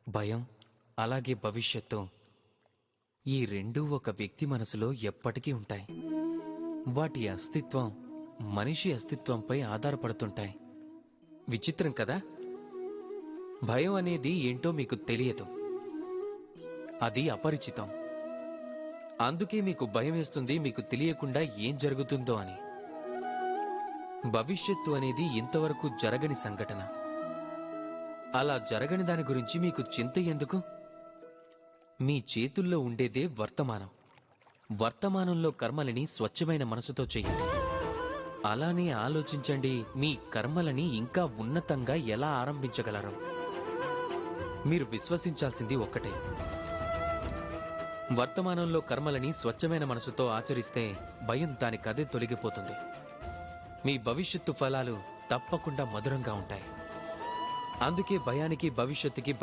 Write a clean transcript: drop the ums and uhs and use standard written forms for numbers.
భయం అలాగే భవిష్యత్తు ఈ రెండూ ఒక వ్యక్తి మనసులో ఎప్పటికీ ఉంటాయి. వాటి అస్తిత్వం మనిషి అస్తిత్వంపై ఆధారపడుతుంటాయి. విచిత్రం కదా? భయం అనేది ఏంటో మీకు తెలియదు, అది అపరిచితం. అందుకే మీకు భయం వేస్తుంది, మీకు తెలియకుండా ఏం జరుగుతుందో అని. భవిష్యత్తు అనేది ఇంతవరకు జరగని సంఘటన. అలా జరగని దాని గురించి మీకు చింత ఎందుకు? మీ చేతుల్లో ఉండేదే వర్తమానం. వర్తమానంలో కర్మలని స్వచ్ఛమైన మనసుతో చెయ్యండి. అలానే ఆలోచించండి, మీ కర్మలని ఇంకా ఉన్నతంగా ఎలా ఆరంభించగలరో. మీరు విశ్వసించాల్సింది ఒక్కటే, వర్తమానంలో కర్మలని స్వచ్ఛమైన మనసుతో ఆచరిస్తే భయం దానికదే తొలగిపోతుంది. మీ భవిష్యత్తు ఫలాలు తప్పకుండా మధురంగా ఉంటాయి. అందుకే భయానికి భవిష్యత్తుకి